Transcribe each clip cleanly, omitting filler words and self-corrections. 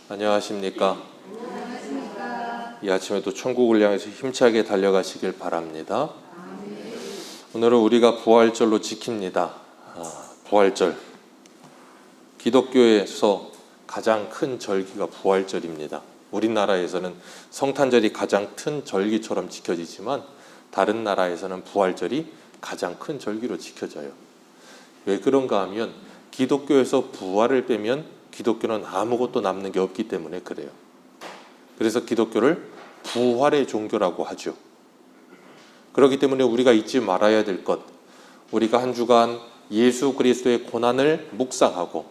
안녕하십니까? 이 아침에도 천국을 향해서 힘차게 달려가시길 바랍니다. 오늘은 우리가 부활절로 지킵니다. 부활절. 기독교에서 가장 큰 절기가 부활절입니다. 우리나라에서는 성탄절이 가장 큰 절기처럼 지켜지지만 다른 나라에서는 부활절이 가장 큰 절기로 지켜져요. 왜 그런가 하면 기독교에서 부활을 빼면 기독교는 아무것도 남는 게 없기 때문에 그래요. 그래서 기독교를 부활의 종교라고 하죠. 그렇기 때문에 우리가 잊지 말아야 될 것, 우리가 한 주간 예수 그리스도의 고난을 묵상하고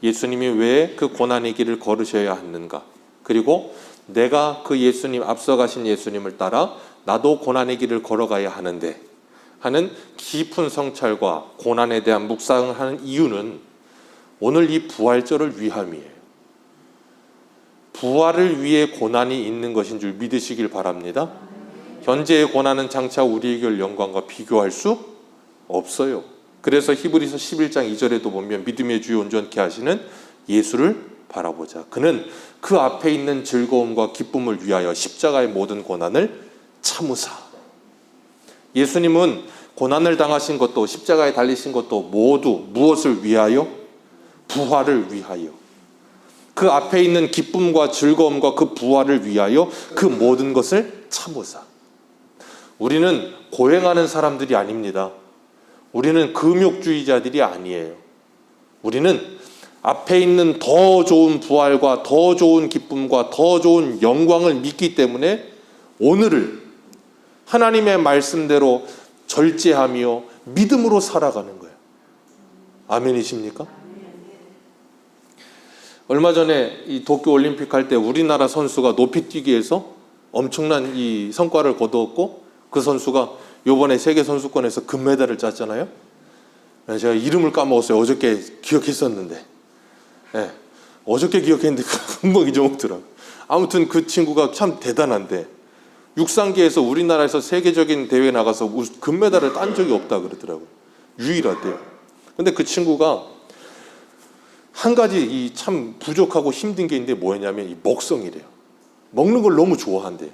예수님이 왜 그 고난의 길을 걸으셔야 하는가, 그리고 내가 그 예수님, 앞서가신 예수님을 따라 나도 고난의 길을 걸어가야 하는데 하는 깊은 성찰과 고난에 대한 묵상을 하는 이유는 오늘 이 부활절을 위함이에요. 부활을 위해 고난이 있는 것인 줄 믿으시길 바랍니다. 현재의 고난은 장차 우리에게 영광과 비교할 수 없어요. 그래서 히브리서 11장 2절에도 보면 믿음의 주요 온전케 하시는 예수를 바라보자. 그는 그 앞에 있는 즐거움과 기쁨을 위하여 십자가의 모든 고난을 참으사. 예수님은 고난을 당하신 것도 십자가에 달리신 것도 모두 무엇을 위하여? 부활을 위하여. 그 앞에 있는 기쁨과 즐거움과 그 부활을 위하여 그 모든 것을 참으사. 우리는 고행하는 사람들이 아닙니다. 우리는 금욕주의자들이 아니에요. 우리는 앞에 있는 더 좋은 부활과 더 좋은 기쁨과 더 좋은 영광을 믿기 때문에 오늘을 하나님의 말씀대로 절제하며 믿음으로 살아가는 거예요. 아멘이십니까? 얼마 전에 이 도쿄올림픽 할 때 우리나라 선수가 높이뛰기에서 엄청난 이 성과를 거두었고 그 선수가 이번에 세계선수권에서 금메달을 땄잖아요. 제가 이름을 까먹었어요. 어저께 기억했었는데. 네, 어저께 기억했는데 금방 잊어먹더라고요. 아무튼 그 친구가 참 대단한데 육상계에서 우리나라에서 세계적인 대회에 나가서 금메달을 딴 적이 없다 그러더라고요. 유일하대요. 근데 그 친구가 한 가지 이 참 부족하고 힘든 게 있는데 뭐냐면 이 먹성이래요. 먹는 걸 너무 좋아한대요.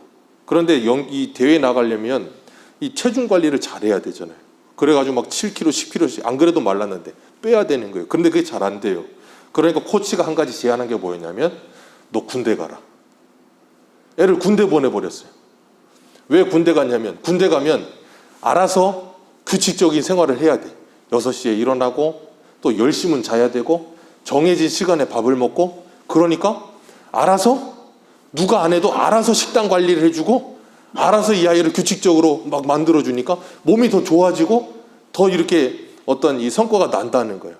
그런데 이 대회 나가려면 이 체중 관리를 잘해야 되잖아요. 그래가지고 막 7kg, 10kg씩 안 그래도 말랐는데 빼야 되는 거예요. 그런데 그게 잘 안 돼요. 그러니까 코치가 한 가지 제안한 게 뭐였냐면 너 군대 가라. 애를 군대 보내버렸어요. 왜 군대 갔냐면 군대 가면 알아서 규칙적인 생활을 해야 돼. 6시에 일어나고 또 10시면 자야 되고 정해진 시간에 밥을 먹고, 그러니까 알아서 누가 안 해도 알아서 식단 관리를 해주고 알아서 이 아이를 규칙적으로 막 만들어주니까 몸이 더 좋아지고 더 이렇게 어떤 이 성과가 난다는 거예요.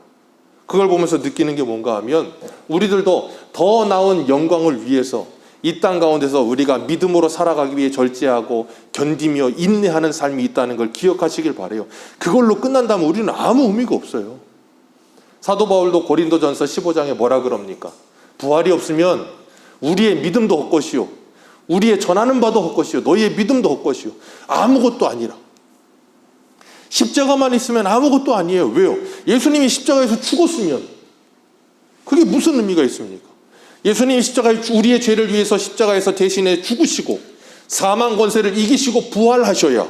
그걸 보면서 느끼는 게 뭔가 하면 우리들도 더 나은 영광을 위해서 이 땅 가운데서 우리가 믿음으로 살아가기 위해 절제하고 견디며 인내하는 삶이 있다는 걸 기억하시길 바라요. 그걸로 끝난다면 우리는 아무 의미가 없어요. 사도 바울도 고린도전서 15장에 뭐라 그럽니까? 부활이 없으면 우리의 믿음도 헛것이요, 우리의 전하는 바도 헛것이요, 너희의 믿음도 헛것이요. 아무것도 아니라. 십자가만 있으면 아무것도 아니에요. 왜요? 예수님이 십자가에서 죽었으면 그게 무슨 의미가 있습니까? 예수님이 십자가에 우리의 죄를 위해서 십자가에서 대신에 죽으시고 사망 권세를 이기시고 부활하셔야,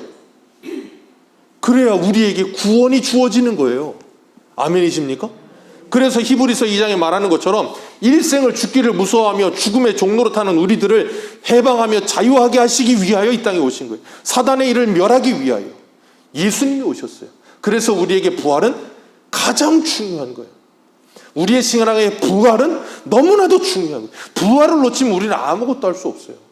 그래야 우리에게 구원이 주어지는 거예요. 아멘이십니까? 그래서 히브리서 2장에 말하는 것처럼 일생을 죽기를 무서워하며 죽음의 종로로 타는 우리들을 해방하며 자유하게 하시기 위하여 이 땅에 오신 거예요. 사단의 일을 멸하기 위하여 예수님이 오셨어요. 그래서 우리에게 부활은 가장 중요한 거예요. 우리의 신앙의 부활은 너무나도 중요한 거예요. 부활을 놓치면 우리는 아무것도 할 수 없어요.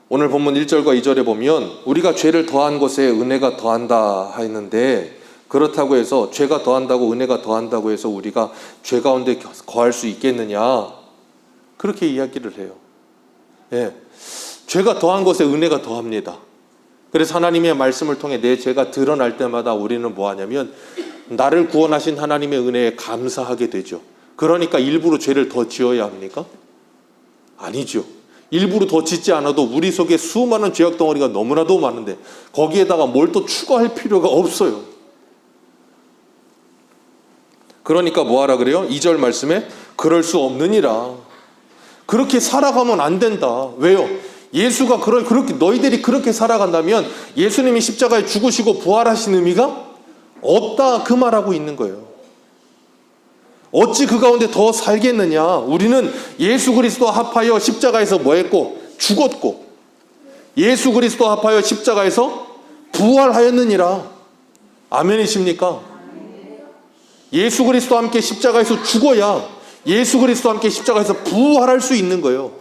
오늘 본문 1절과 2절에 보면 우리가 죄를 더한 것에 은혜가 더한다 하였는데, 그렇다고 해서 죄가 더한다고 은혜가 더한다고 해서 우리가 죄 가운데 거할 수 있겠느냐, 그렇게 이야기를 해요. 예, 죄가 더한 것에 은혜가 더합니다. 그래서 하나님의 말씀을 통해 내 죄가 드러날 때마다 우리는 뭐 하냐면 나를 구원하신 하나님의 은혜에 감사하게 되죠. 그러니까 일부러 죄를 더 지어야 합니까? 아니죠. 일부러 더 짓지 않아도 우리 속에 수많은 죄악 덩어리가 너무나도 많은데 거기에다가 뭘 또 추가할 필요가 없어요. 그러니까 뭐하라 그래요? 2절 말씀에 그럴 수 없느니라. 그렇게 살아가면 안 된다. 왜요? 예수가 그렇게 너희들이 그렇게 살아간다면 예수님이 십자가에 죽으시고 부활하신 의미가 없다, 그 말하고 있는 거예요. 어찌 그 가운데 더 살겠느냐? 우리는 예수 그리스도 합하여 십자가에서 뭐 했고? 죽었고, 예수 그리스도 합하여 십자가에서 부활하였느니라. 아멘이십니까? 예수 그리스도와 함께 십자가에서 죽어야 예수 그리스도와 함께 십자가에서 부활할 수 있는 거예요.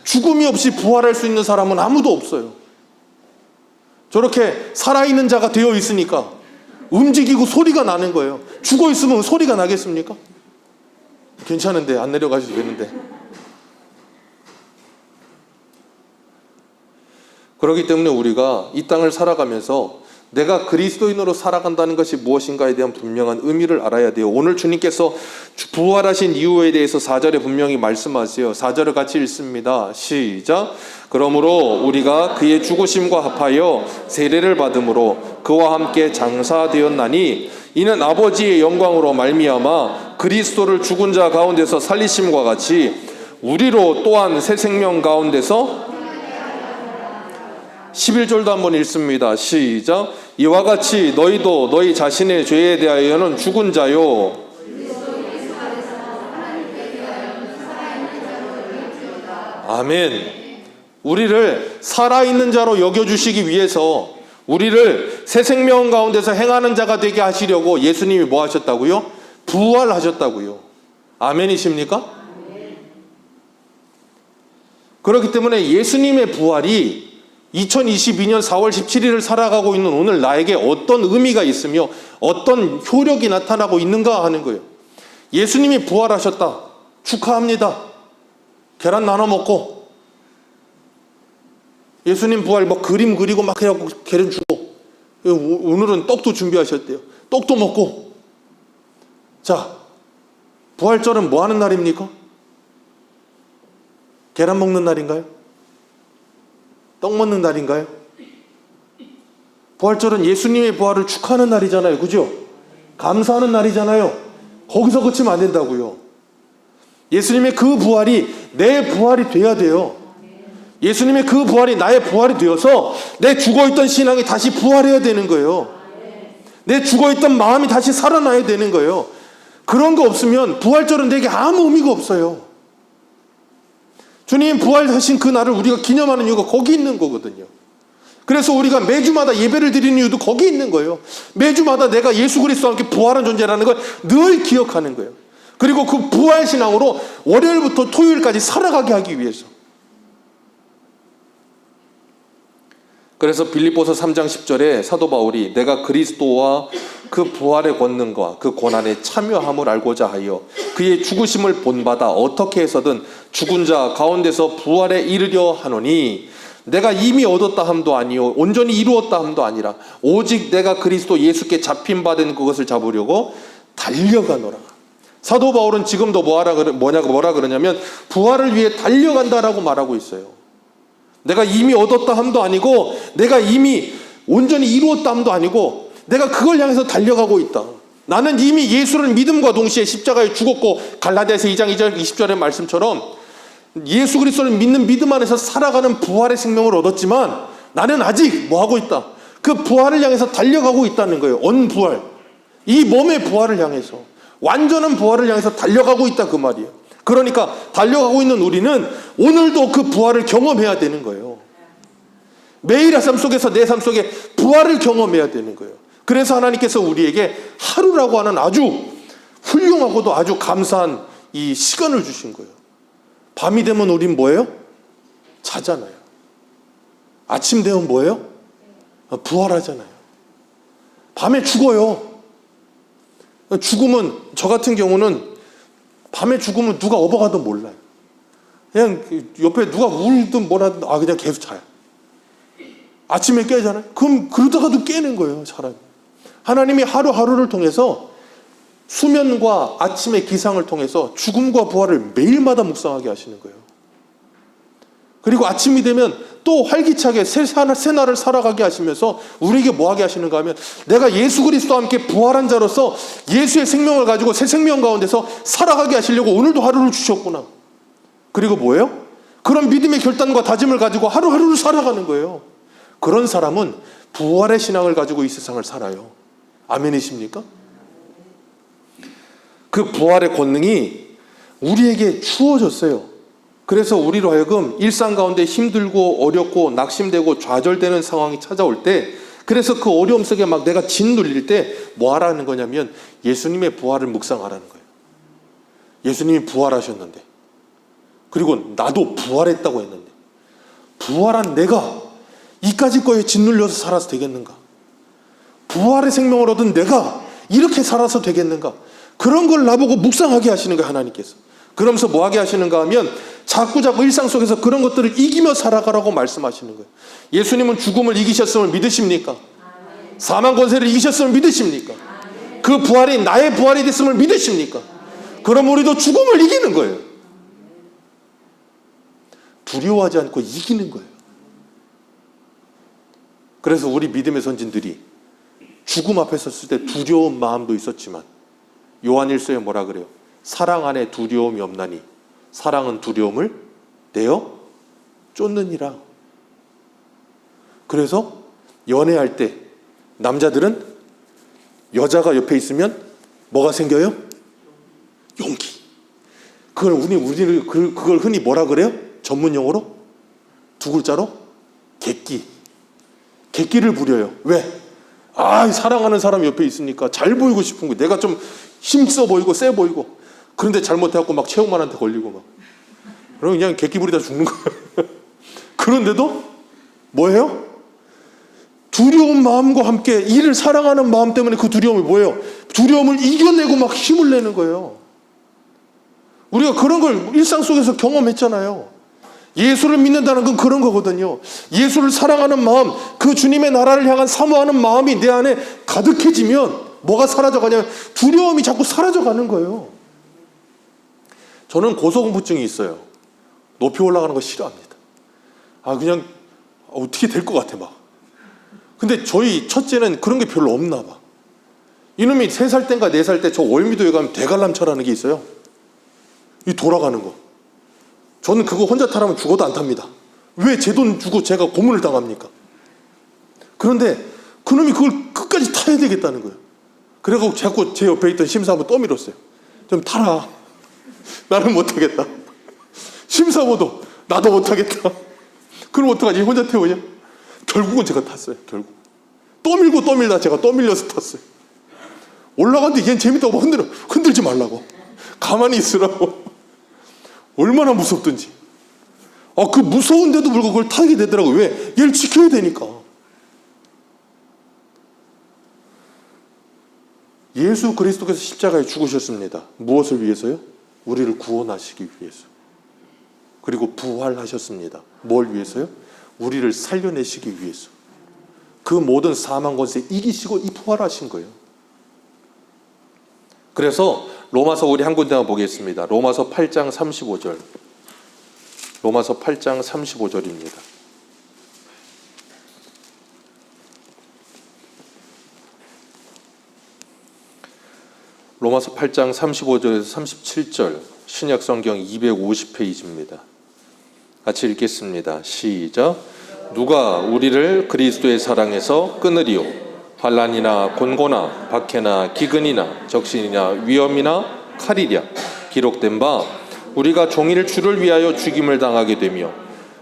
죽음이 없이 부활할 수 있는 사람은 아무도 없어요. 저렇게 살아있는 자가 되어 있으니까 움직이고 소리가 나는 거예요. 죽어 있으면 소리가 나겠습니까? 괜찮은데 안 내려가셔도 되는데. 그렇기 때문에 우리가 이 땅을 살아가면서 내가 그리스도인으로 살아간다는 것이 무엇인가에 대한 분명한 의미를 알아야 돼요. 오늘 주님께서 부활하신 이유에 대해서 4절에 분명히 말씀하세요. 4절을 같이 읽습니다. 시작. 그러므로 우리가 그의 죽으심과 합하여 세례를 받음으로 그와 함께 장사되었나니 이는 아버지의 영광으로 말미암아 그리스도를 죽은 자 가운데서 살리심과 같이 우리로 또한 새 생명 가운데서 11절도 한번 읽습니다. 시작. 이와 같이 너희도 너희 자신의 죄에 대하여는 죽은 자요. 아멘. 우리를 살아있는 자로 여겨주시기 위해서 우리를 새 생명 가운데서 행하는 자가 되게 하시려고 예수님이 뭐 하셨다고요? 부활하셨다고요. 아멘이십니까? 그렇기 때문에 예수님의 부활이 2022년 4월 17일을 살아가고 있는 오늘 나에게 어떤 의미가 있으며 어떤 효력이 나타나고 있는가 하는 거예요. 예수님이 부활하셨다. 축하합니다. 계란 나눠 먹고 예수님 부활 뭐 그림 그리고 막 해갖고 계란 주고 오늘은 떡도 준비하셨대요. 떡도 먹고. 자, 부활절은 뭐 하는 날입니까? 계란 먹는 날인가요? 떡 먹는 날인가요? 부활절은 예수님의 부활을 축하하는 날이잖아요. 그죠? 감사하는 날이잖아요. 거기서 그치면 안 된다고요. 예수님의 그 부활이 내 부활이 돼야 돼요. 예수님의 그 부활이 나의 부활이 되어서 내 죽어있던 신앙이 다시 부활해야 되는 거예요. 내 죽어있던 마음이 다시 살아나야 되는 거예요. 그런 거 없으면 부활절은 내게 아무 의미가 없어요. 주님 부활하신 그 날을 우리가 기념하는 이유가 거기 있는 거거든요. 그래서 우리가 매주마다 예배를 드리는 이유도 거기 있는 거예요. 매주마다 내가 예수 그리스도와 함께 부활한 존재라는 걸 늘 기억하는 거예요. 그리고 그 부활 신앙으로 월요일부터 토요일까지 살아가게 하기 위해서. 그래서 빌립보서 3장 10절에 사도 바울이 내가 그리스도와 그 부활의 권능과 그 고난에 참여함을 알고자 하여 그의 죽으심을 본받아 어떻게 해서든 죽은 자 가운데서 부활에 이르려 하노니 내가 이미 얻었다 함도 아니요 온전히 이루었다 함도 아니라 오직 내가 그리스도 예수께 잡힌 바 된 그것을 잡으려고 달려가노라. 사도 바울은 지금도 뭐라 그러냐면 부활을 위해 달려간다라고 말하고 있어요. 내가 이미 얻었다 함도 아니고 내가 이미 온전히 이루었다 함도 아니고 내가 그걸 향해서 달려가고 있다. 나는 이미 예수를 믿음과 동시에 십자가에 죽었고 갈라디아서 2장 2절 20절의 말씀처럼 예수 그리스도를 믿는 믿음 안에서 살아가는 부활의 생명을 얻었지만 나는 아직 뭐 하고 있다? 그 부활을 향해서 달려가고 있다는 거예요. 언부활. 이 몸의 부활을 향해서 완전한 부활을 향해서 달려가고 있다 그 말이에요. 그러니까 달려가고 있는 우리는 오늘도 그 부활을 경험해야 되는 거예요. 매일의 삶 속에서 내 삶 속에 부활을 경험해야 되는 거예요. 그래서 하나님께서 우리에게 하루라고 하는 아주 훌륭하고도 아주 감사한 이 시간을 주신 거예요. 밤이 되면 우린 뭐예요? 자잖아요. 아침 되면 뭐예요? 부활하잖아요. 밤에 죽어요. 죽으면 저 같은 경우는 밤에 죽으면 누가 업어가도 몰라요. 그냥 옆에 누가 울든 뭐라든 그냥 계속 자요. 아침에 깨잖아요. 그럼 그러다가도 깨는 거예요, 사람이. 하나님이 하루하루를 통해서 수면과 아침의 기상을 통해서 죽음과 부활을 매일마다 묵상하게 하시는 거예요. 그리고 아침이 되면 또 활기차게 새 날을 살아가게 하시면서 우리에게 뭐하게 하시는가 하면, 내가 예수 그리스도와 함께 부활한 자로서 예수의 생명을 가지고 새 생명 가운데서 살아가게 하시려고 오늘도 하루를 주셨구나. 그리고 뭐예요? 그런 믿음의 결단과 다짐을 가지고 하루하루를 살아가는 거예요. 그런 사람은 부활의 신앙을 가지고 이 세상을 살아요. 아멘이십니까? 그 부활의 권능이 우리에게 주어졌어요. 그래서 우리로 하여금 일상 가운데 힘들고 어렵고 낙심되고 좌절되는 상황이 찾아올 때, 그래서 그 어려움 속에 막 내가 짓눌릴 때 뭐 하라는 거냐면 예수님의 부활을 묵상하라는 거예요. 예수님이 부활하셨는데, 그리고 나도 부활했다고 했는데, 부활한 내가 이까짓 거에 짓눌려서 살아서 되겠는가? 부활의 생명을 얻은 내가 이렇게 살아서 되겠는가? 그런 걸 나보고 묵상하게 하시는 거예요, 하나님께서. 그러면서 뭐 하게 하시는가 하면 자꾸자꾸 일상 속에서 그런 것들을 이기며 살아가라고 말씀하시는 거예요. 예수님은 죽음을 이기셨음을 믿으십니까? 사망 권세를 이기셨음을 믿으십니까? 그 부활이 나의 부활이 됐음을 믿으십니까? 그럼 우리도 죽음을 이기는 거예요. 두려워하지 않고 이기는 거예요. 그래서 우리 믿음의 선진들이 죽음 앞에 섰을 때 두려운 마음도 있었지만, 요한일서에 뭐라 그래요? 사랑 안에 두려움이 없나니 사랑은 두려움을 내어 쫓느니라. 그래서 연애할 때 남자들은 여자가 옆에 있으면 뭐가 생겨요? 용기. 그걸 흔히 뭐라 그래요? 전문 용어로 두 글자로 객기. 객기를 부려요. 왜? 사랑하는 사람이 옆에 있으니까 잘 보이고 싶은 거예요. 내가 좀 힘써 보이고 세 보이고. 그런데 잘못해갖고 막 최홍만한테 걸리고 막. 그럼 그냥 객기 부리다 죽는 거예요. 그런데도 뭐예요? 두려운 마음과 함께 이를 사랑하는 마음 때문에 그 두려움이 뭐예요? 두려움을 이겨내고 막 힘을 내는 거예요. 우리가 그런 걸 일상 속에서 경험했잖아요. 예수를 믿는다는 건 그런 거거든요. 예수를 사랑하는 마음, 그 주님의 나라를 향한 사모하는 마음이 내 안에 가득해지면 뭐가 사라져가냐면 두려움이 자꾸 사라져가는 거예요. 저는 고소공포증이 있어요. 높이 올라가는 거 싫어합니다. 그냥 어떻게 될 것 같아 막. 근데 저희 첫째는 그런 게 별로 없나 봐. 이놈이 3살 때인가 4살 때 저 월미도에 가면 대관람차라는 게 있어요. 이 돌아가는 거. 저는 그거 혼자 타라면 죽어도 안 탑니다. 왜 제 돈 주고 제가 고문을 당합니까? 그런데 그놈이 그걸 끝까지 타야 되겠다는 거예요. 그래서 자꾸 제 옆에 있던 심사부 떠밀었어요. 좀 타라. 나는 못하겠다. 심사부도 나도 못하겠다. 그럼 어떡하지? 혼자 태우냐? 결국은 제가 탔어요. 결국 떠밀고 떠밀다 제가 떠밀려서 탔어요. 올라갔는데 얘는 재밌다고 흔들지 말라고, 가만히 있으라고. 얼마나 무섭든지. 그 무서운데도 불구하고 그걸 타게 되더라고요. 왜? 얘를 지켜야 되니까. 예수 그리스도께서 십자가에 죽으셨습니다. 무엇을 위해서요? 우리를 구원하시기 위해서. 그리고 부활하셨습니다. 뭘 위해서요? 우리를 살려내시기 위해서. 그 모든 사망 권세 이기시고 이 부활하신 거예요. 그래서 로마서 우리 한 군데만 보겠습니다. 로마서 8장 35절. 로마서 8장 35절입니다. 로마서 8장 35절에서 37절, 신약성경 250페이지입니다. 같이 읽겠습니다. 시작. 누가 우리를 그리스도의 사랑에서 끊으리요? 환난이나 곤고나 박해나 기근이나 적신이나 위험이나 칼이랴. 기록된 바 우리가 종일 주를 위하여 죽임을 당하게 되며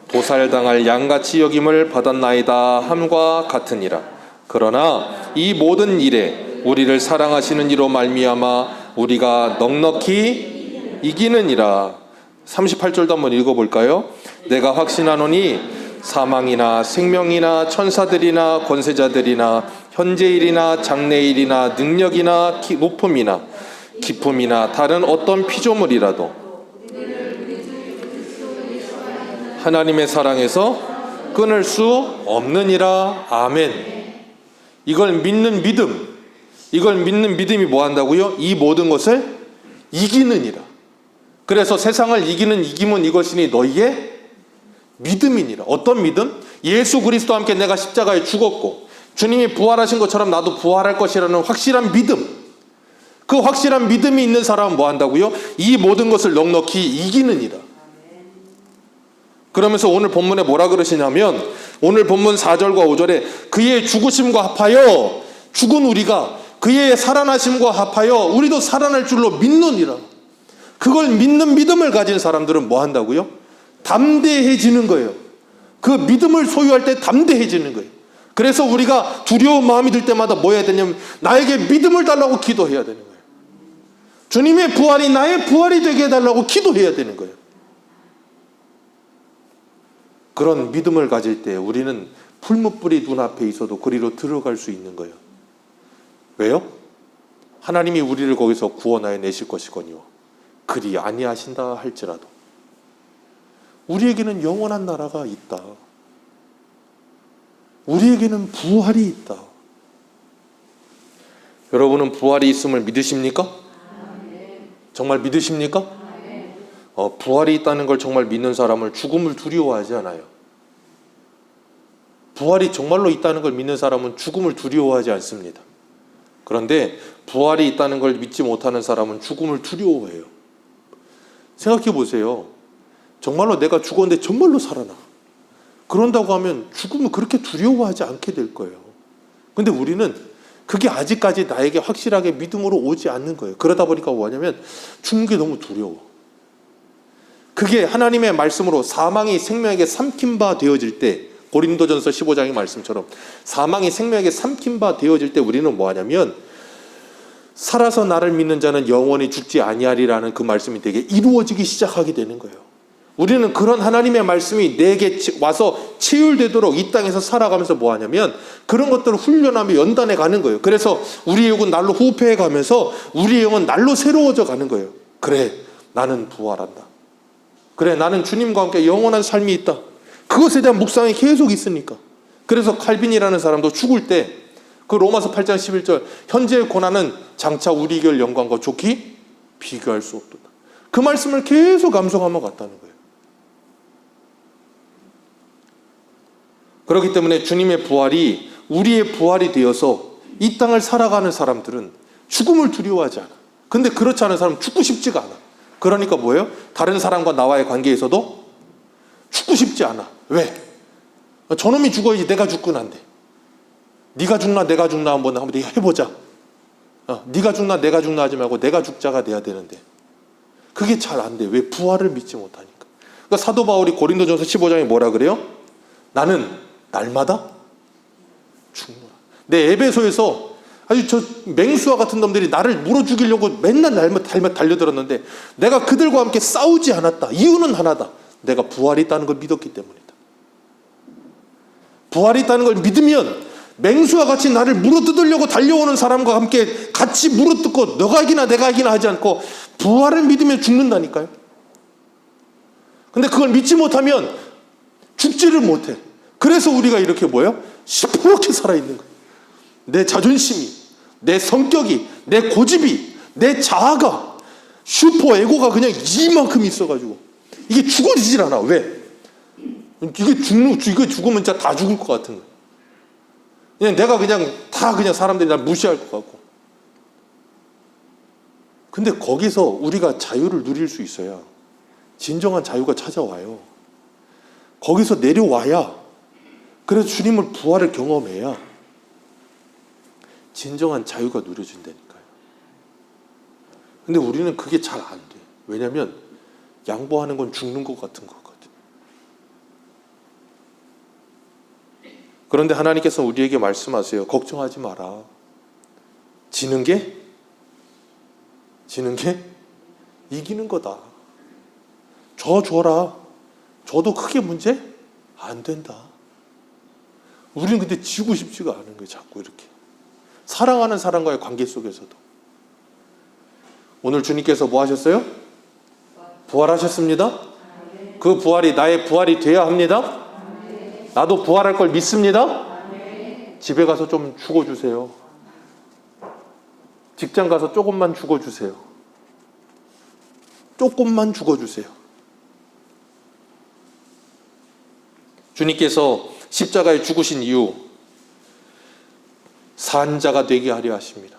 도살당할 양같이 여김을 받았나이다 함과 같으니라. 그러나 이 모든 일에 우리를 사랑하시는 이로 말미암아 우리가 넉넉히 이기느니라. 38절도 한번 읽어볼까요? 내가 확신하노니 사망이나 생명이나 천사들이나 권세자들이나 현재일이나 장래일이나 능력이나 높음이나 기품이나 다른 어떤 피조물이라도 하나님의 사랑에서 끊을 수 없느니라. 아멘. 이걸 믿는 믿음, 이걸 믿는 믿음이 뭐 한다고요? 이 모든 것을 이기느니라. 그래서 세상을 이기는 이김은 이것이니 너희의 믿음이니라. 어떤 믿음? 예수 그리스도와 함께 내가 십자가에 죽었고 주님이 부활하신 것처럼 나도 부활할 것이라는 확실한 믿음. 그 확실한 믿음이 있는 사람은 뭐 한다고요? 이 모든 것을 넉넉히 이기느니라. 그러면서 오늘 본문에 뭐라 그러시냐면 오늘 본문 4절과 5절에 그의 죽으심과 합하여 죽은 우리가 그의 살아나심과 합하여 우리도 살아날 줄로 믿느니라. 그걸 믿는 믿음을 가진 사람들은 뭐 한다고요? 담대해지는 거예요. 그 믿음을 소유할 때 담대해지는 거예요. 그래서 우리가 두려운 마음이 들 때마다 뭐 해야 되냐면 나에게 믿음을 달라고 기도해야 되는 거예요. 주님의 부활이 나의 부활이 되게 해달라고 기도해야 되는 거예요. 그런 믿음을 가질 때 우리는 풀무불이 눈앞에 있어도 그리로 들어갈 수 있는 거예요. 왜요? 하나님이 우리를 거기서 구원하여 내실 것이거니와 그리 아니하신다 할지라도 우리에게는 영원한 나라가 있다. 우리에게는 부활이 있다. 여러분은 부활이 있음을 믿으십니까? 정말 믿으십니까? 부활이 있다는 걸 정말 믿는 사람은 죽음을 두려워하지 않아요. 부활이 정말로 있다는 걸 믿는 사람은 죽음을 두려워하지 않습니다. 그런데 부활이 있다는 걸 믿지 못하는 사람은 죽음을 두려워해요. 생각해 보세요. 정말로 내가 죽었는데 정말로 살아나. 그런다고 하면 죽음을 그렇게 두려워하지 않게 될 거예요. 근데 우리는 그게 아직까지 나에게 확실하게 믿음으로 오지 않는 거예요. 그러다 보니까 뭐냐면 죽는 게 너무 두려워. 그게 하나님의 말씀으로 사망이 생명에게 삼킨 바 되어질 때 고린도전서 15장의 말씀처럼 사망이 생명에게 삼킨 바 되어질 때 우리는 뭐 하냐면 살아서 나를 믿는 자는 영원히 죽지 아니하리라는 그 말씀이 되게 이루어지기 시작하게 되는 거예요. 우리는 그런 하나님의 말씀이 내게 와서 체휼되도록 이 땅에서 살아가면서 뭐 하냐면 그런 것들을 훈련하며 연단해 가는 거예요. 그래서 우리의 영은 날로 후패해 가면서 우리의 영은 날로 새로워져 가는 거예요. 그래, 나는 부활한다. 그래, 나는 주님과 함께 영원한 삶이 있다. 그것에 대한 묵상이 계속 있으니까. 그래서 칼빈이라는 사람도 죽을 때 그 로마서 8장 11절 현재의 고난은 장차 우리 이길 영광과 좋게 비교할 수 없도다. 그 말씀을 계속 감성하며 갔다는 거예요. 그렇기 때문에 주님의 부활이 우리의 부활이 되어서 이 땅을 살아가는 사람들은 죽음을 두려워하지 않아. 근데 그렇지 않은 사람은 죽고 싶지가 않아. 그러니까 뭐예요? 다른 사람과 나와의 관계에서도 죽고 싶지 않아. 왜? 저놈이 죽어야지 내가 죽고 난데. 네가 죽나 내가 죽나 한번 해보자. 네가 죽나 내가 죽나 하지 말고 내가 죽자가 돼야 되는데 그게 잘 안 돼. 왜? 부활을 믿지 못하니까. 그러니까 사도 바울이 고린도전서 15장에 뭐라 그래요? 나는 날마다 죽노라. 내 에베소에서 아주 저 맹수와 같은 놈들이 나를 물어 죽이려고 맨날 날마다 달려들었는데 내가 그들과 함께 싸우지 않았다. 이유는 하나다. 내가 부활이 있다는 걸 믿었기 때문이다. 부활이 있다는 걸 믿으면 맹수와 같이 나를 물어뜯으려고 달려오는 사람과 함께 같이 물어뜯고 너가 이기나 내가 이기나 하지 않고 부활을 믿으면 죽는다니까요. 근데 그걸 믿지 못하면 죽지를 못해. 그래서 우리가 이렇게 뭐예요? 시퍼렇게 살아있는 거예요. 내 자존심이, 내 성격이, 내 고집이, 내 자아가 슈퍼 에고가 그냥 이만큼 있어가지고 이게 죽어지질 않아. 왜? 이게 죽으면 진짜 다 죽을 것 같은 거야. 그냥 내가 그냥 사람들이 날 무시할 것 같고. 근데 거기서 우리가 자유를 누릴 수 있어야 진정한 자유가 찾아와요. 거기서 내려와야, 그래서 주님을 부활을 경험해야 진정한 자유가 누려진다니까요. 근데 우리는 그게 잘 안 돼. 왜냐면 양보하는 건 죽는 것 같은 거거든. 그런데 하나님께서 우리에게 말씀하세요. 걱정하지 마라. 지는 게 이기는 거다. 줘라. 줘도 크게 문제 안 된다. 우리는 근데 지고 싶지가 않은 거예요. 자꾸 이렇게. 사랑하는 사람과의 관계 속에서도. 오늘 주님께서 뭐 하셨어요? 부활하셨습니다. 그 부활이 나의 부활이 되어야 합니다. 나도 부활할 걸 믿습니다. 집에 가서 좀 죽어주세요. 직장 가서 조금만 죽어주세요. 조금만 죽어주세요. 주님께서 십자가에 죽으신 이유 산자가 되게 하려 하십니다.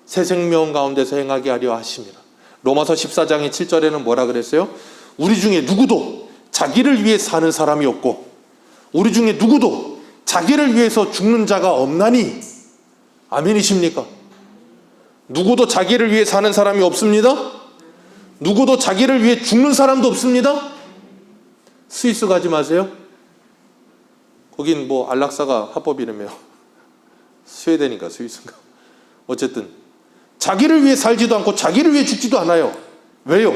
새 생명 가운데서 행하게 하려 하십니다. 로마서 14장의 7절에는 뭐라 그랬어요? 우리 중에 누구도 자기를 위해 사는 사람이 없고 우리 중에 누구도 자기를 위해서 죽는 자가 없나니. 아멘이십니까? 누구도 자기를 위해 사는 사람이 없습니다. 누구도 자기를 위해 죽는 사람도 없습니다. 스위스 가지 마세요. 거긴 뭐 안락사가 합법이라며. 스웨덴인가 스위스인가. 어쨌든 자기를 위해 살지도 않고 자기를 위해 죽지도 않아요. 왜요?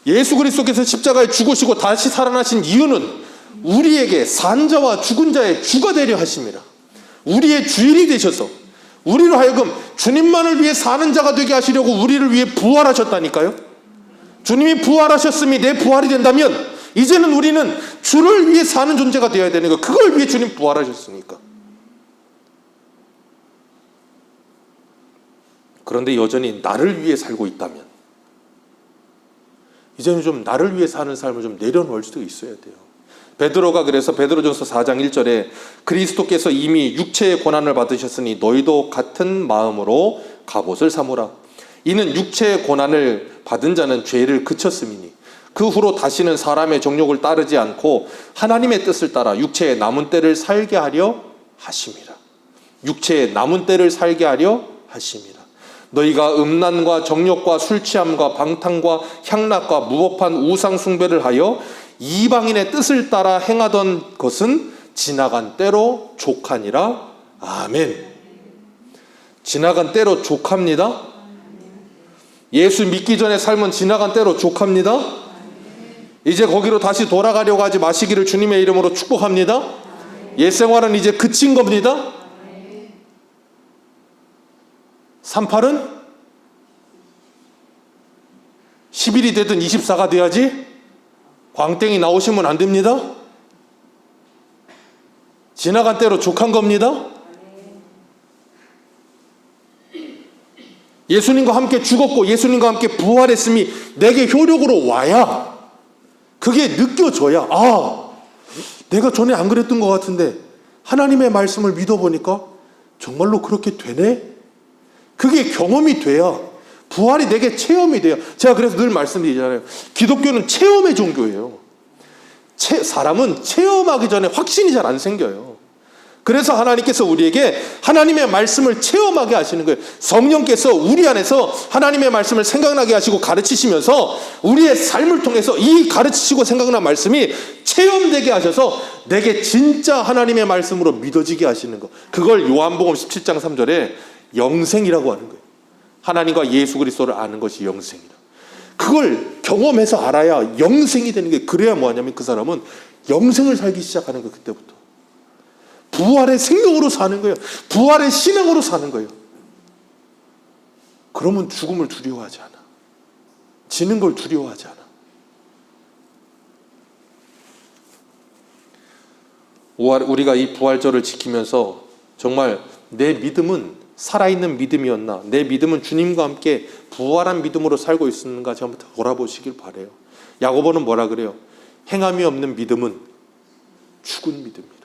예수 그리스도께서 십자가에 죽으시고 다시 살아나신 이유는 우리에게 산자와 죽은 자의 주가 되려 하십니다. 우리의 주인이 되셔서 우리로 하여금 주님만을 위해 사는 자가 되게 하시려고 우리를 위해 부활하셨다니까요. 주님이 부활하셨음이 내 부활이 된다면 이제는 우리는 주를 위해 사는 존재가 되어야 되는 거예요. 그걸 위해 주님 부활하셨으니까. 그런데 여전히 나를 위해 살고 있다면 이제는 좀 나를 위해 사는 삶을 좀 내려놓을 수도 있어야 돼요. 베드로가 그래서 베드로전서 4장 1절에 그리스도께서 이미 육체의 고난을 받으셨으니 너희도 같은 마음으로 갑옷을 삼으라. 이는 육체의 고난을 받은 자는 죄를 그쳤음이니 그 후로 다시는 사람의 정욕을 따르지 않고 하나님의 뜻을 따라 육체의 남은 때를 살게 하려 하심이라. 육체의 남은 때를 살게 하려 하심이라. 너희가 음란과 정욕과 술 취함과 방탕과 향락과 무법한 우상 숭배를 하여 이방인의 뜻을 따라 행하던 것은 지나간 때로 족하니라. 아멘. 지나간 때로 족합니다. 예수 믿기 전의 삶은 지나간 때로 족합니다. 이제 거기로 다시 돌아가려고 하지 마시기를 주님의 이름으로 축복합니다. 옛 생활은 이제 그친 겁니다. 38은 10일이 되든 24가 돼야지 광땡이 나오시면 안 됩니다. 지나간 때로 족한 겁니다. 예수님과 함께 죽었고 예수님과 함께 부활했음이 내게 효력으로 와야 그게 느껴져야 내가 전에 안 그랬던 것 같은데 하나님의 말씀을 믿어보니까 정말로 그렇게 되네? 그게 경험이 돼야 부활이 내게 체험이 돼요. 제가 그래서 늘 말씀드리잖아요. 기독교는 체험의 종교예요. 사람은 체험하기 전에 확신이 잘 안 생겨요. 그래서 하나님께서 우리에게 하나님의 말씀을 체험하게 하시는 거예요. 성령께서 우리 안에서 하나님의 말씀을 생각나게 하시고 가르치시면서 우리의 삶을 통해서 이 가르치시고 생각난 말씀이 체험되게 하셔서 내게 진짜 하나님의 말씀으로 믿어지게 하시는 거. 그걸 요한복음 17장 3절에 영생이라고 하는 거예요. 하나님과 예수 그리스도를 아는 것이 영생이다. 그걸 경험해서 알아야 영생이 되는 게. 그래야 뭐하냐면 그 사람은 영생을 살기 시작하는 거예요. 그때부터 부활의 생명으로 사는 거예요. 부활의 신앙으로 사는 거예요. 그러면 죽음을 두려워하지 않아. 지는 걸 두려워하지 않아. 우리가 이 부활절을 지키면서 정말 내 믿음은 살아있는 믿음이었나, 내 믿음은 주님과 함께 부활한 믿음으로 살고 있었는가 한번 돌아보시길 바라요. 야고보는 뭐라 그래요? 행함이 없는 믿음은 죽은 믿음이라.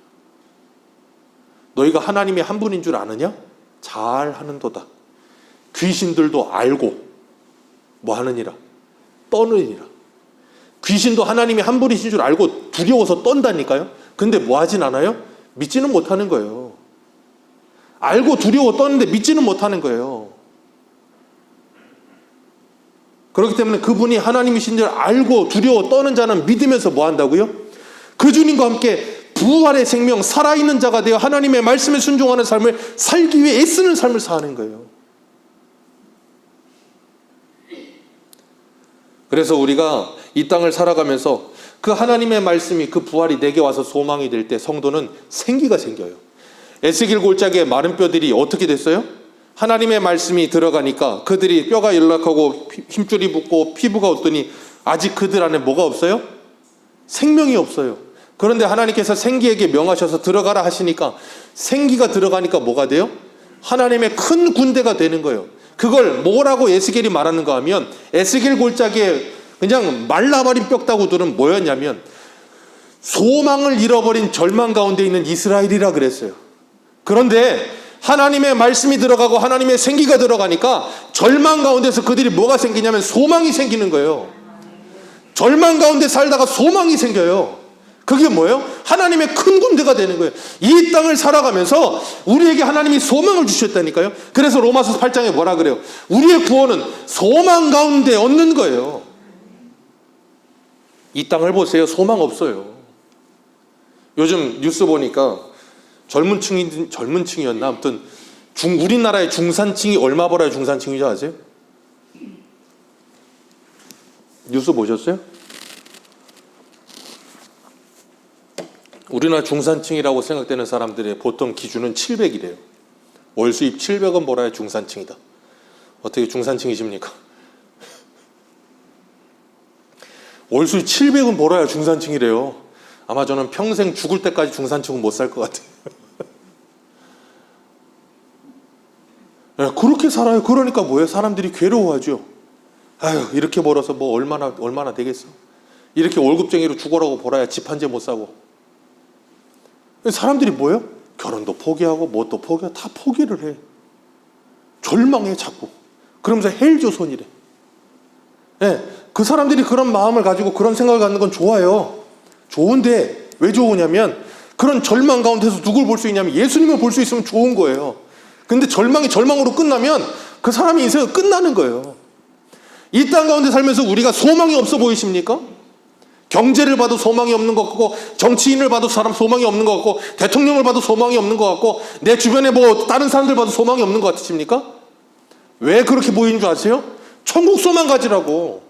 너희가 하나님의 한 분인 줄 아느냐? 잘 하는도다. 귀신들도 알고 뭐 하느니라? 떠느니라. 귀신도 하나님이 한 분이신 줄 알고 두려워서 떤다니까요. 근데 뭐 하진 않아요? 믿지는 못하는 거예요. 알고 두려워 떴는데 믿지는 못하는 거예요. 그렇기 때문에 그분이 하나님이신 줄 알고 두려워 떠는 자는 믿으면서 뭐 한다고요? 그 주님과 함께 부활의 생명, 살아있는 자가 되어 하나님의 말씀에 순종하는 삶을 살기 위해 애쓰는 삶을 사는 거예요. 그래서 우리가 이 땅을 살아가면서 그 하나님의 말씀이, 그 부활이 내게 와서 소망이 될 때 성도는 생기가 생겨요. 에스겔 골짜기의 마른 뼈들이 어떻게 됐어요? 하나님의 말씀이 들어가니까 그들이 뼈가 연락하고 힘줄이 붙고 피부가 없더니 아직 그들 안에 뭐가 없어요? 생명이 없어요. 그런데 하나님께서 생기에게 명하셔서 들어가라 하시니까 생기가 들어가니까 뭐가 돼요? 하나님의 큰 군대가 되는 거예요. 그걸 뭐라고 에스겔이 말하는가 하면 에스겔 골짜기에 그냥 말라버린 뼈다구들은 뭐였냐면 소망을 잃어버린 절망 가운데 있는 이스라엘이라 그랬어요. 그런데 하나님의 말씀이 들어가고 하나님의 생기가 들어가니까 절망 가운데서 그들이 뭐가 생기냐면 소망이 생기는 거예요. 절망 가운데 살다가 소망이 생겨요. 그게 뭐예요? 하나님의 큰 군대가 되는 거예요. 이 땅을 살아가면서 우리에게 하나님이 소망을 주셨다니까요. 그래서 로마서 8장에 뭐라 그래요? 우리의 구원은 소망 가운데 얻는 거예요. 이 땅을 보세요. 소망 없어요. 요즘 뉴스 보니까 젊은 층이었나? 아무튼 우리나라의 중산층이 얼마 벌어야 중산층인지 아세요? 뉴스 보셨어요? 우리나라 중산층이라고 생각되는 사람들의 보통 기준은 700이래요. 월 수입 700원 벌어야 중산층이다. 어떻게 중산층이십니까? 월 수입 700원 벌어야 중산층이래요. 아마 저는 평생 죽을 때까지 중산층은 못 살 것 같아요. 네, 그렇게 살아요. 그러니까 뭐예요? 사람들이 괴로워하죠. 아유, 이렇게 벌어서 뭐 얼마나 되겠어? 이렇게 월급쟁이로 죽어라고 벌어야 집 한 채 못 사고. 사람들이 뭐예요? 결혼도 포기하고 뭣도 포기하고 다 포기를 해. 절망해 자꾸. 그러면서 헬조선이래. 네, 그 사람들이 그런 마음을 가지고 그런 생각을 갖는 건 좋아요. 좋은데 왜 좋으냐면 그런 절망 가운데서 누굴 볼 수 있냐면 예수님을 볼 수 있으면 좋은 거예요. 근데 절망이 절망으로 끝나면 그 사람의 인생은 끝나는 거예요. 이 땅 가운데 살면서 우리가 소망이 없어 보이십니까? 경제를 봐도 소망이 없는 것 같고, 정치인을 봐도 소망이 없는 것 같고, 대통령을 봐도 소망이 없는 것 같고, 내 주변에 뭐 다른 사람들 봐도 소망이 없는 것 같으십니까? 왜 그렇게 보이는 줄 아세요? 천국 소망 가지라고,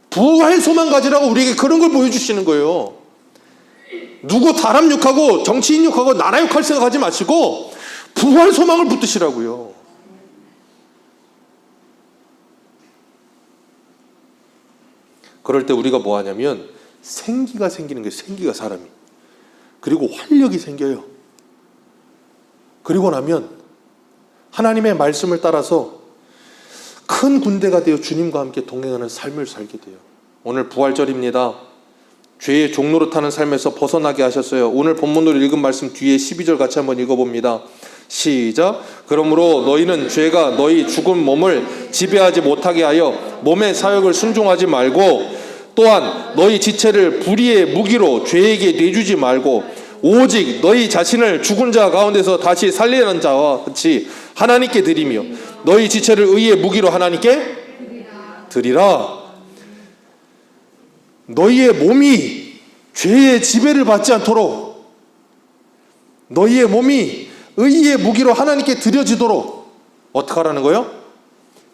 부활 소망 가지라고 우리에게 그런 걸 보여주시는 거예요. 누구 사람 욕하고 정치인 욕하고 나라 욕할 생각하지 마시고 부활 소망을 붙드시라고요. 그럴 때 우리가 뭐 하냐면 생기가 생기는 거예요. 생기가 사람이. 그리고 활력이 생겨요. 그리고 나면 하나님의 말씀을 따라서 큰 군대가 되어 주님과 함께 동행하는 삶을 살게 돼요. 오늘 부활절입니다. 죄의 종노릇하는 삶에서 벗어나게 하셨어요. 오늘 본문으로 읽은 말씀 뒤에 12절 같이 한번 읽어봅니다. 시작. 그러므로 너희는 죄가 너희 죽은 몸을 지배하지 못하게 하여 몸의 사역을 순종하지 말고, 또한 너희 지체를 불의의 무기로 죄에게 내주지 말고, 오직 너희 자신을 죽은 자 가운데서 다시 살리는 자와 같이 하나님께 드리며 너희 지체를 의의 무기로 하나님께 드리라. 너희의 몸이 죄의 지배를 받지 않도록, 너희의 몸이 의의 무기로 하나님께 드려지도록 어떻게 하라는 거예요?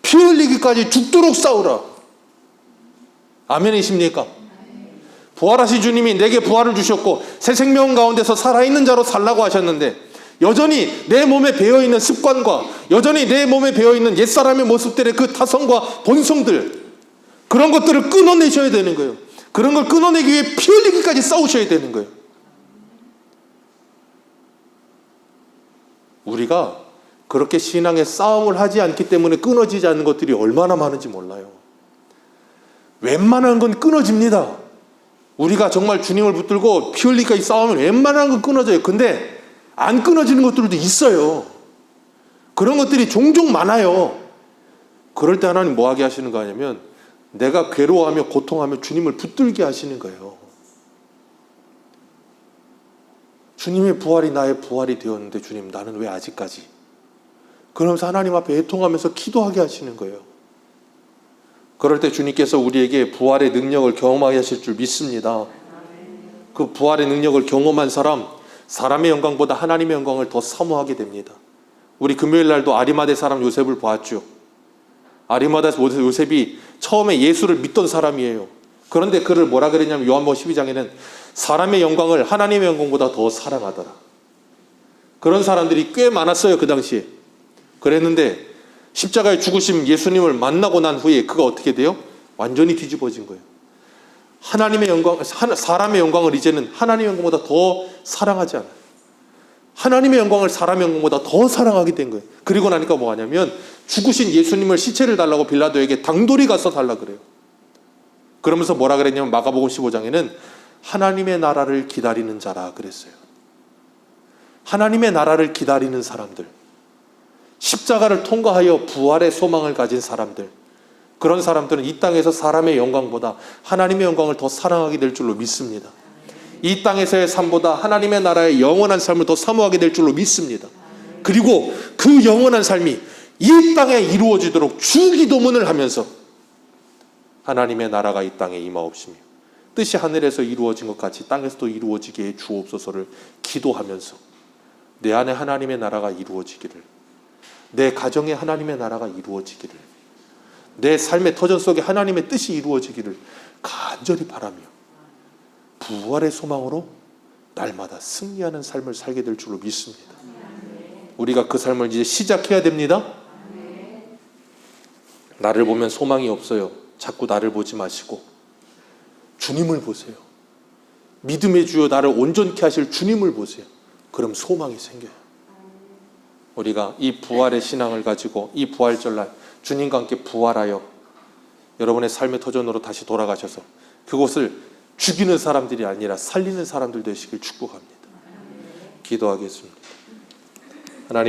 피 흘리기까지 죽도록 싸우라. 아멘이십니까? 부활하신 주님이 내게 부활을 주셨고 새 생명 가운데서 살아있는 자로 살라고 하셨는데, 여전히 내 몸에 배어있는 습관과 여전히 내 몸에 배어있는 옛사람의 모습들의 그 타성과 본성들, 그런 것들을 끊어내셔야 되는 거예요. 그런 걸 끊어내기 위해 피 흘리기까지 싸우셔야 되는 거예요. 우리가 그렇게 신앙의 싸움을 하지 않기 때문에 끊어지지 않는 것들이 얼마나 많은지 몰라요. 웬만한 건 끊어집니다. 우리가 정말 주님을 붙들고 피 흘리기까지 싸우면 웬만한 건 끊어져요. 근데 안 끊어지는 것들도 있어요. 그런 것들이 종종 많아요. 그럴 때 하나님 뭐 하게 하시는 거 아니면 내가 괴로워하며 고통하며 주님을 붙들게 하시는 거예요. 주님의 부활이 나의 부활이 되었는데 주님 나는 왜 아직까지? 그러면서 하나님 앞에 애통하면서 기도하게 하시는 거예요. 그럴 때 주님께서 우리에게 부활의 능력을 경험하게 하실 줄 믿습니다. 그 부활의 능력을 경험한 사람, 사람의 영광보다 하나님의 영광을 더 사모하게 됩니다. 우리 금요일 날도 아리마대 사람 요셉을 보았죠. 아리마대 요셉이 처음에 예수를 믿던 사람이에요. 그런데 그를 뭐라 그랬냐면 요한복음 12장에는 사람의 영광을 하나님의 영광보다 더 사랑하더라. 그런 사람들이 꽤 많았어요. 그 당시에. 그랬는데 십자가에 죽으신 예수님을 만나고 난 후에 그가 어떻게 돼요? 완전히 뒤집어진 거예요. 하나님의 영광, 사람의 영광을 이제는 하나님의 영광보다 더 사랑하지 않아요. 하나님의 영광을 사람의 영광보다 더 사랑하게 된 거예요. 그리고 나니까 뭐 하냐면 죽으신 예수님을 시체를 달라고 빌라도에게 당돌이 가서 달라 그래요. 그러면서 뭐라 그랬냐면 마가복음 15장에는 하나님의 나라를 기다리는 자라 그랬어요. 하나님의 나라를 기다리는 사람들, 십자가를 통과하여 부활의 소망을 가진 사람들, 그런 사람들은 이 땅에서 사람의 영광보다 하나님의 영광을 더 사랑하게 될 줄로 믿습니다. 이 땅에서의 삶보다 하나님의 나라의 영원한 삶을 더 사모하게 될 줄로 믿습니다. 그리고 그 영원한 삶이 이 땅에 이루어지도록 주기도문을 하면서 하나님의 나라가 이 땅에 임하옵시며 뜻이 하늘에서 이루어진 것 같이 땅에서도 이루어지게 해 주옵소서를 기도하면서 내 안에 하나님의 나라가 이루어지기를, 내 가정에 하나님의 나라가 이루어지기를, 내 삶의 터전 속에 하나님의 뜻이 이루어지기를 간절히 바라며 부활의 소망으로 날마다 승리하는 삶을 살게 될 줄로 믿습니다. 우리가 그 삶을 이제 시작해야 됩니다. 나를 보면 소망이 없어요. 자꾸 나를 보지 마시고 주님을 보세요. 믿음의 주여 나를 온전케 하실 주님을 보세요. 그럼 소망이 생겨요. 우리가 이 부활의 신앙을 가지고 이 부활절날 주님과 함께 부활하여 여러분의 삶의 터전으로 다시 돌아가셔서 그곳을 죽이는 사람들이 아니라 살리는 사람들 되시길 축복합니다. 기도하겠습니다.